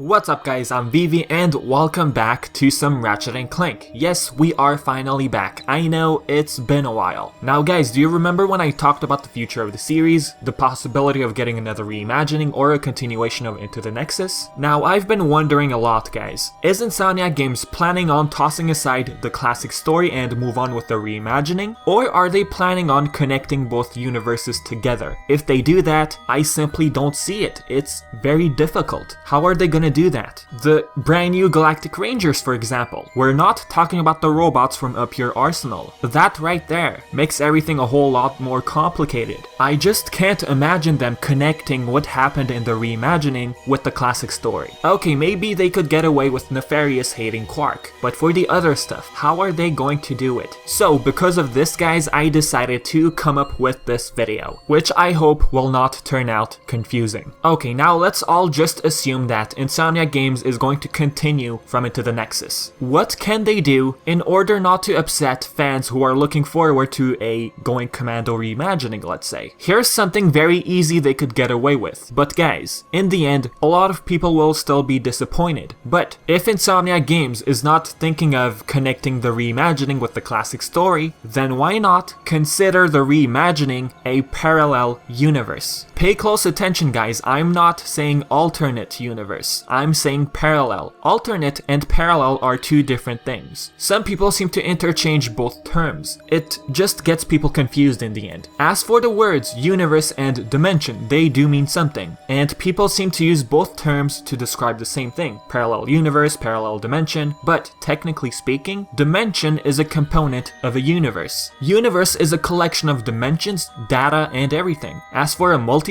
What's up guys, I'm Vivi and welcome back to some Ratchet & Clank. Yes, we are finally back. I know, it's been a while. Now guys, do you remember when I talked about the future of the series, the possibility of getting another reimagining or a continuation of Into the Nexus? Now I've been wondering a lot guys, is Insomniac Games planning on tossing aside the classic story and move on with the reimagining? Or are they planning on connecting both universes together? If they do that, I simply don't see it. It's very difficult. How are they gonna do that? The brand new Galactic Rangers, for example. We're not talking about the robots from Up Your Arsenal. That right there makes everything a whole lot more complicated. I just can't imagine them connecting what happened in the reimagining with the classic story. Okay, maybe they could get away with Nefarious hating Quark, but for the other stuff, how are they going to do it? So because of this guys, I decided to come up with this video, which I hope will not turn out confusing. Okay, now let's all just assume that Insomniac Games is going to continue from Into the Nexus. What can they do in order not to upset fans who are looking forward to a Going Commando reimagining, let's say? Here's something very easy they could get away with. But guys, in the end, a lot of people will still be disappointed. But if Insomniac Games is not thinking of connecting the reimagining with the classic story, then why not consider the reimagining a parallel universe? Pay close attention guys, I'm not saying alternate universe, I'm saying parallel. Alternate and parallel are two different things. Some people seem to interchange both terms. It just gets people confused in the end. As for the words universe and dimension, they do mean something, and people seem to use both terms to describe the same thing. Parallel universe, parallel dimension, but technically speaking, dimension is a component of a universe. Universe is a collection of dimensions, data, and everything. As for a multiverse,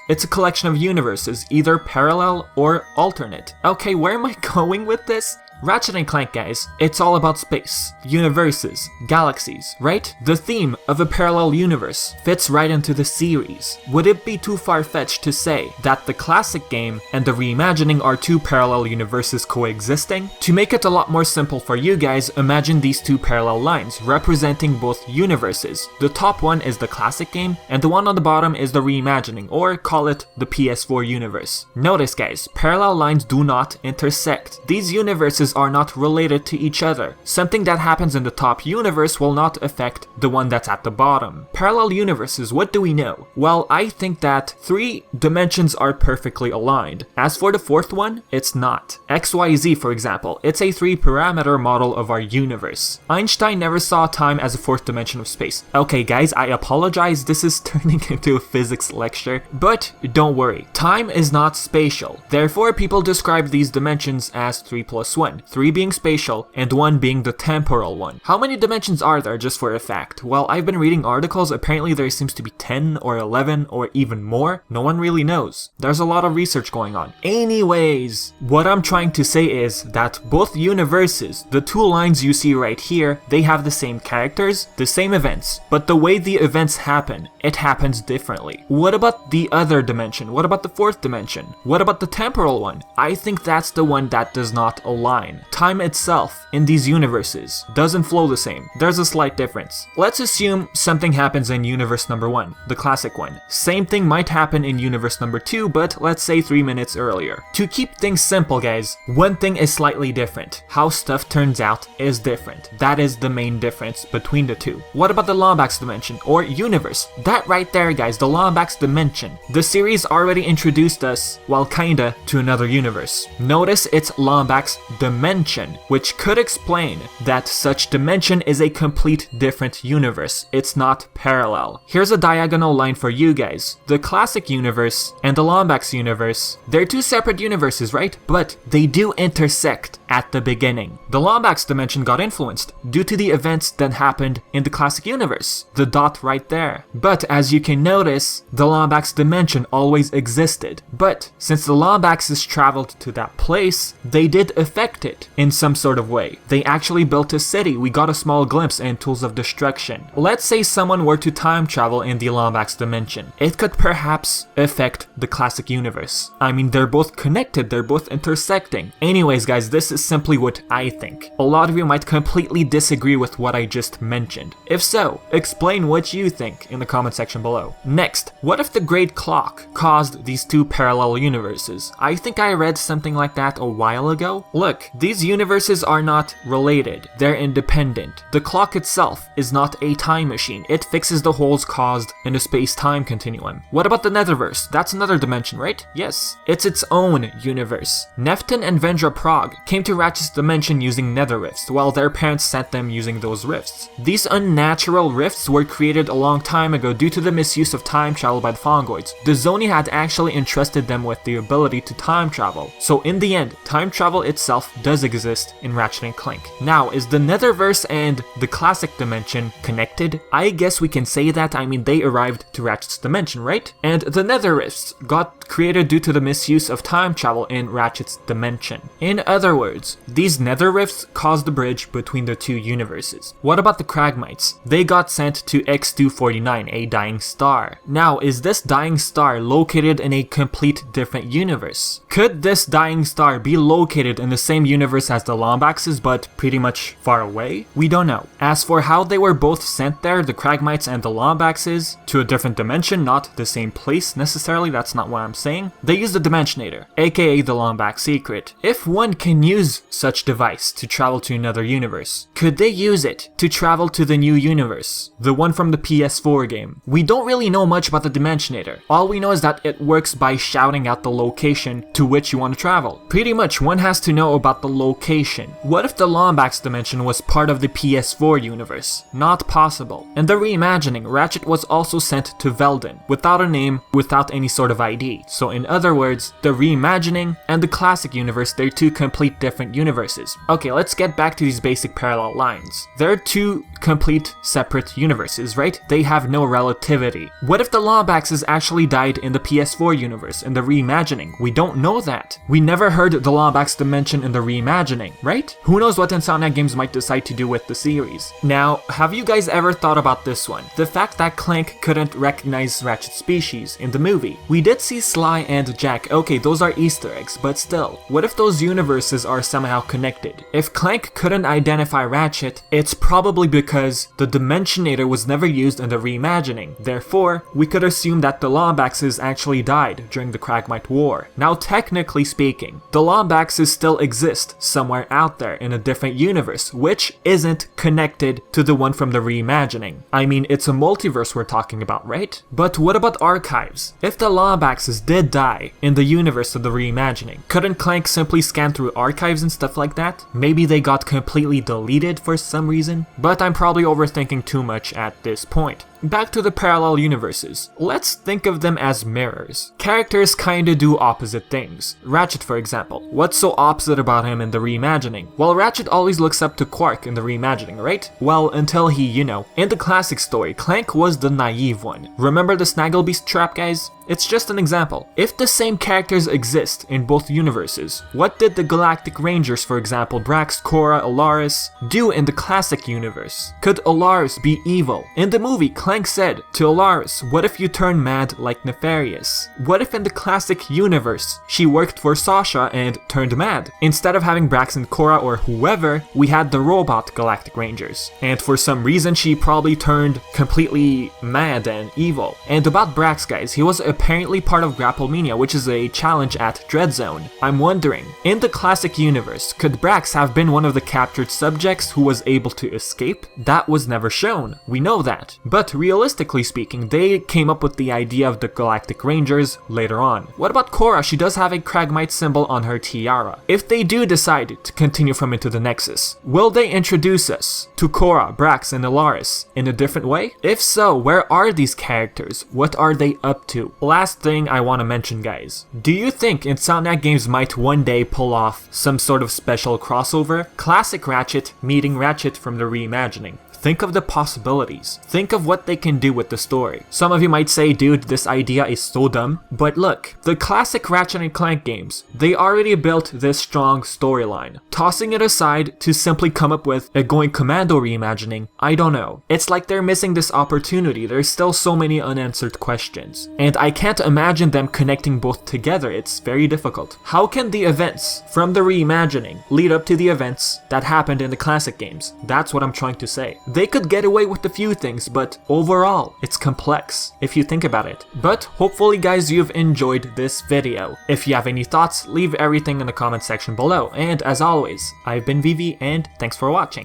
it's a collection of universes, either parallel or alternate. Okay, where am I going with this? Ratchet & Clank guys, it's all about space, universes, galaxies, right? The theme of a parallel universe fits right into the series. Would it be too far-fetched to say that the classic game and the reimagining are two parallel universes coexisting? To make it a lot more simple for you guys, imagine these two parallel lines representing both universes. The top one is the classic game and the one on the bottom is the reimagining, or call it the PS4 universe. Notice guys, parallel lines do not intersect. These universes are not related to each other. Something that happens in the top universe will not affect the one that's at the bottom. Parallel universes, what do we know? Well, I think that 3 dimensions are perfectly aligned. As for the fourth one, it's not. XYZ, for example, it's a 3-parameter model of our universe. Einstein never saw time as a 4th dimension of space. Okay guys, I apologize, this is turning into a physics lecture, but don't worry, time is not spatial. Therefore, people describe these dimensions as 3 plus 1. 3 being spatial, and 1 being the temporal one. How many dimensions are there, just for a fact? Well, I've been reading articles, apparently there seems to be 10 or 11 or even more. No one really knows. There's a lot of research going on. Anyways, what I'm trying to say is that both universes, the 2 lines you see right here, they have the same characters, the same events, but the way the events happen, it happens differently. What about the other dimension? What about the 4th dimension? What about the temporal one? I think that's the one that does not align. Time itself in these universes doesn't flow the same. There's a slight difference. Let's assume something happens in universe number 1, the classic one. Same thing might happen in universe number 2, but let's say 3 minutes earlier. To keep things simple guys, one thing is slightly different. How stuff turns out is different. That is the main difference between the two. What about the Lombax dimension or universe? That right there guys, the Lombax dimension. The series already introduced us, well kinda, to another universe. Notice it's Lombax dimension, which could explain that such dimension is a complete different universe. It's not parallel. Here's a diagonal line for you guys. The classic universe and the Lombax universe, they're 2 separate universes, right? But they do intersect at the beginning. The Lombax dimension got influenced due to the events that happened in the classic universe. The dot right there. But as you can notice, the Lombax dimension always existed. But since the Lombaxes traveled to that place, they did affect connected in some sort of way. They actually built a city, we got a small glimpse, and tools of destruction. Let's say someone were to time travel in the Lombax dimension. It could perhaps affect the classic universe. I mean, they're both connected, they're both intersecting. Anyways guys, this is simply what I think. A lot of you might completely disagree with what I just mentioned. If so, explain what you think in the comment section below. Next, what if the Great Clock caused these two parallel universes? I think I read something like that a while ago. Look, these universes are not related, they're independent. The clock itself is not a time machine, it fixes the holes caused in the space-time continuum. What about the Netherverse? That's another dimension, right? Yes, it's its own universe. Nefton and Vendra Prague came to Ratchet's dimension using nether rifts, while their parents sent them using those rifts. These unnatural rifts were created a long time ago due to the misuse of time travel by the Fongoids. The Zoni had actually entrusted them with the ability to time travel. So in the end, time travel itself does exist in Ratchet & Clank. Now, is the Netherverse and the classic dimension connected? I guess we can say that. I mean, they arrived to Ratchet's dimension, right? And the nether rifts got created due to the misuse of time travel in Ratchet's dimension. In other words, these nether rifts caused the bridge between the two universes. What about the Kragmites? They got sent to X-249, a dying star. Now, is this dying star located in a complete different universe? Could this dying star be located in the same universe as the Lombaxes, but pretty much far away? We don't know. As for how they were both sent there, the Kragmites and the Lombaxes, to a different dimension, not the same place necessarily, that's not what I'm saying. They used the Dimensionator, aka the Lombax secret. If one can use such device to travel to another universe, could they use it to travel to the new universe? The one from the PS4 game. We don't really know much about the Dimensionator. All we know is that it works by shouting out the location to which you want to travel. Pretty much one has to know about the location. What if the Lombax dimension was part of the PS4 universe? Not possible. In the reimagining, Ratchet was also sent to Veldin, without a name, without any sort of ID. So in other words, the reimagining and the classic universe, they're two complete different universes. Okay, let's get back to these basic parallel lines. They're two complete separate universes, right? They have no relativity. What if the Lombaxes actually died in the PS4 universe, in the reimagining? We don't know that. We never heard the Lombax dimension in the reimagining, right? Who knows what Insomniac Games might decide to do with the series. Now, have you guys ever thought about this one? The fact that Clank couldn't recognize Ratchet's species in the movie. We did see Sly and Jack, okay, those are Easter eggs, but still, what if those universes are somehow connected? If Clank couldn't identify Ratchet, it's probably because the Dimensionator was never used in the reimagining. Therefore, we could assume that the Lombaxes actually died during the Kragmite War. Now, technically speaking, the Lombaxes still exist somewhere out there in a different universe, which isn't connected to the one from the reimagining. I mean, it's a multiverse we're talking about, right? But what about archives? If the Lombaxes did die in the universe of the reimagining, couldn't Clank simply scan through archives and stuff like that? Maybe they got completely deleted for some reason? But I'm probably overthinking too much at this point. Back to the parallel universes. Let's think of them as mirrors. Characters kinda do opposite things. Ratchet, for example. What's so opposite about him in the reimagining? Well, Ratchet always looks up to Quark in the reimagining, right? Well, until he, in the classic story, Clank was the naive one. Remember the Snagglebeast trap, guys? It's just an example. If the same characters exist in both universes, what did the Galactic Rangers, for example, Brax, Cora, Alaris, do in the classic universe? Could Alaris be evil? In the movie, Clank said to Alaris, what if you turn mad like Nefarious? What if in the classic universe, she worked for Sasha and turned mad? Instead of having Brax and Cora or whoever, we had the robot Galactic Rangers. And for some reason, she probably turned completely mad and evil. And about Brax, guys, he was apparently part of Grapplemania, which is a challenge at Dreadzone. I'm wondering, in the classic universe, could Brax have been one of the captured subjects who was able to escape? That was never shown. We know that. But realistically speaking, they came up with the idea of the Galactic Rangers later on. What about Cora? She does have a Kragmite symbol on her tiara. If they do decide to continue from Into the Nexus, will they introduce us to Cora, Brax, and Alaris in a different way? If so, where are these characters? What are they up to? Last thing I want to mention, guys. Do you think Insomniac Games might one day pull off some sort of special crossover? Classic Ratchet meeting Ratchet from the reimagining. think of the possibilities. Think of what they can do with the story. Some of you might say, dude, this idea is so dumb. But look, the classic Ratchet & Clank games, they already built this strong storyline. Tossing it aside to simply come up with a Going Commando reimagining, I don't know. It's like they're missing this opportunity. There's still so many unanswered questions. And I can't imagine them connecting both together. It's very difficult. How can the events from the reimagining lead up to the events that happened in the classic games? That's what I'm trying to say. They could get away with a few things, but overall, it's complex if you think about it. But hopefully guys, you've enjoyed this video. If you have any thoughts, leave everything in the comment section below. And as always, I've been Vivi and thanks for watching.